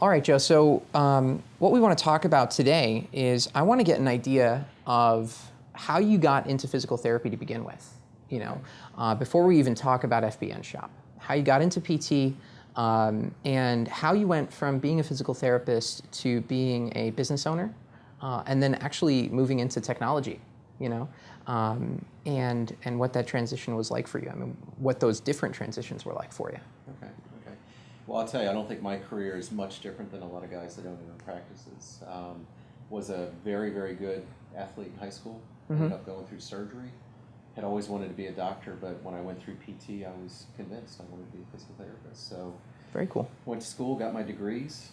All right, Joe. So what we want to talk about today is I want to get an idea of how you got into physical therapy to begin with. Before we even talk about FBNShop, how you got into PT, and how you went from being a physical therapist to being a business owner, and then actually moving into technology. And what that transition was like for you. I mean, what those different transitions were like for you. Okay. Well, I'll tell you, I don't think my career is much different than a lot of guys that own their own practices. Was a very, very good athlete in high school. Ended up going through surgery. Had always wanted to be a doctor, but when I went through PT, I was convinced I wanted to be a physical therapist. So very cool. Went to school, got my degrees,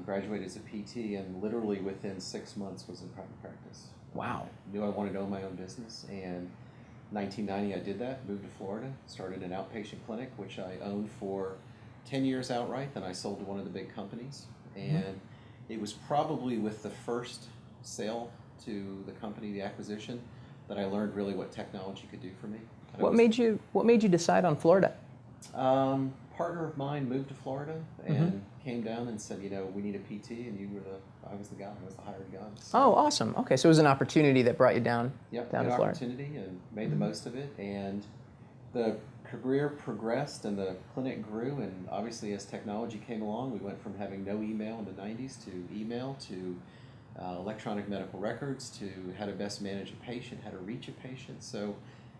graduated as a PT, and literally within 6 months was in private practice. Wow. Knew I wanted to own my own business, and 1990 I did that, moved to Florida, started an outpatient clinic, which I owned for 10 years outright, then I sold to one of the big companies, and it was probably with the first sale to the company, the acquisition, that I learned really what technology could do for me. What made you decide on Florida? Partner of mine moved to Florida and came down and said, we need a PT, and I was the guy, I was the hired gun. So, oh, awesome. Okay, so it was an opportunity that brought you down to Florida. Opportunity and made the most of it, and the career progressed and the clinic grew, and obviously as technology came along, we went from having no email in the 90s to email to electronic medical records to how to best manage a patient, how to reach a patient. So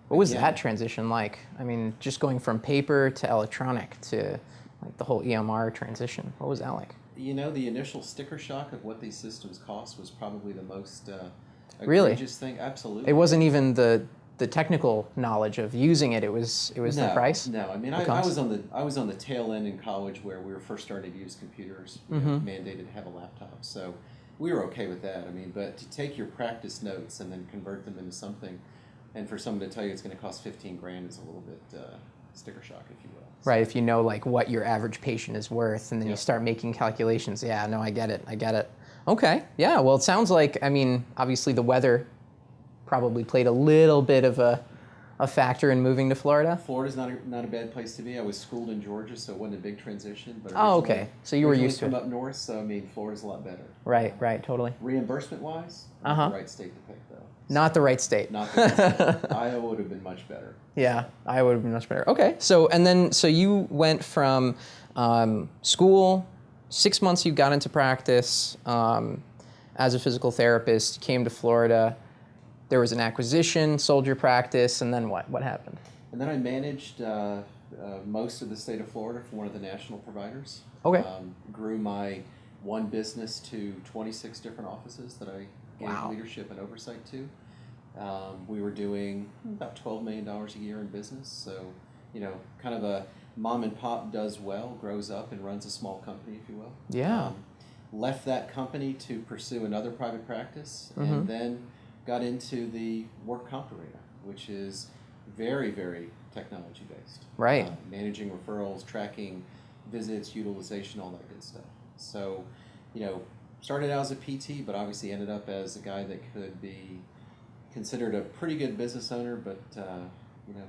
what was that transition like? I mean, just going from paper to electronic to like the whole EMR transition. What was that like? The initial sticker shock of what these systems cost was probably the most really egregious thing. Absolutely. It wasn't even the technical knowledge of using it. It was the price. No, I mean, I was on the tail end in college where we were first starting to use computers, mandated to have a laptop. So we were okay with that. I mean, but to take your practice notes and then convert them into something, and for someone to tell you it's going to cost $15,000 is a little bit sticker shock, if you will. So, right, if you know like what your average patient is worth, and then you start making calculations. Yeah, no, I get it. Okay, yeah. Well, it sounds like, I mean, obviously the weather probably played a little bit of a factor in moving to Florida. Florida's not a bad place to be. I was schooled in Georgia, so it wasn't a big transition. But okay. So you were used to it. From up north, so I mean, Florida's a lot better. Right, totally. Reimbursement-wise, not the right state to pick, though. So not the right state. Not the right state. Iowa would have been much better. Yeah, Iowa would have been much better. Okay, so you went from school, 6 months you got into practice as a physical therapist, came to Florida. There was an acquisition, sold your practice, and then what? What happened? And then I managed most of the state of Florida for one of the national providers. Okay. Grew my one business to 26 different offices that I gave leadership and oversight to. We were doing about $12 million a year in business. So, kind of a mom and pop does well, grows up and runs a small company, if you will. Yeah. Left that company to pursue another private practice, and then got into the work comp arena, which is very, very technology based. Right. Managing referrals, tracking visits, utilization, all that good stuff. So, started out as a PT, but obviously ended up as a guy that could be considered a pretty good business owner, but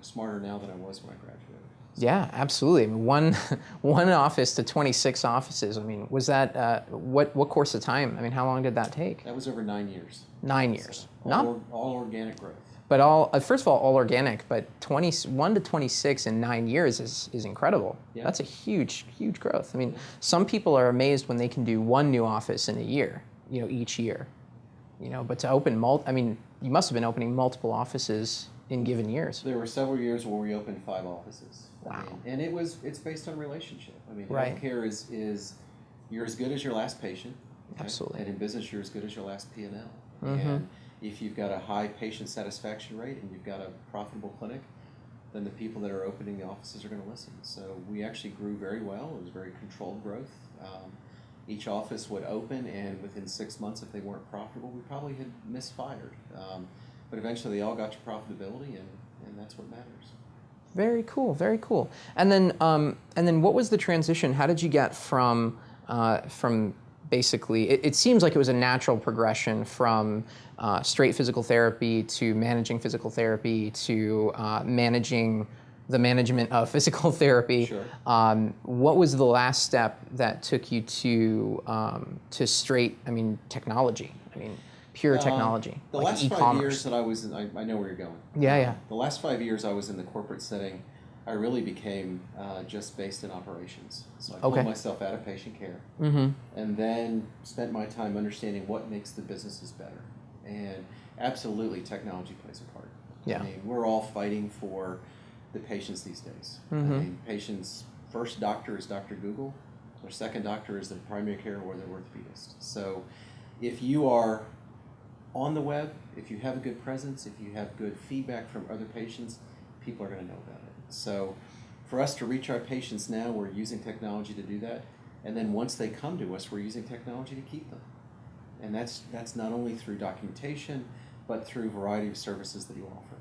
smarter now than I was when I graduated. So. Yeah, absolutely. I mean, one office to 26 offices. I mean, was that what course of time? I mean, how long did that take? That was over 9 years. 9 years. So all organic growth. But first of all organic. But 21 to 26 in 9 years is incredible. Yeah. That's a huge growth. I mean, some people are amazed when they can do one new office in a year. Each year. But to open you must have been opening multiple offices in given years. There were several years where we opened 5 offices. Wow. And it's based on relationship. I mean, right. Healthcare is you're as good as your last patient. Okay? Absolutely. And in business, you're as good as your last P&L. And if you've got a high patient satisfaction rate and you've got a profitable clinic, then the people that are opening the offices are going to listen. So we actually grew very well. It was very controlled growth. Each office would open, and within 6 months, if they weren't profitable, we probably had misfired. But eventually, they all got to profitability, and that's what matters. Very cool, very cool. And then what was the transition? How did you get from basically? It seems like it was a natural progression from straight physical therapy to managing physical therapy to managing the management of physical therapy. Sure. What was the last step that took you to straight, technology? Pure technology, The like last 5 e-commerce. years that I was in, I know where you're going. Yeah. The last 5 years I was in the corporate setting, I really became just based in operations. So I pulled Okay. myself out of patient care, and then spent my time understanding what makes the businesses better. And absolutely, technology plays a part. Yeah. I mean, we're all fighting for the patients these days. I mean, patients' first doctor is Dr. Google. Their second doctor is the primary care or the orthopedist. So if you are on the web, if you have a good presence, if you have good feedback from other patients, people are going to know about it. So for us to reach our patients now, we're using technology to do that. And then once they come to us, we're using technology to keep them. And that's not only through documentation, but through a variety of services that you offer.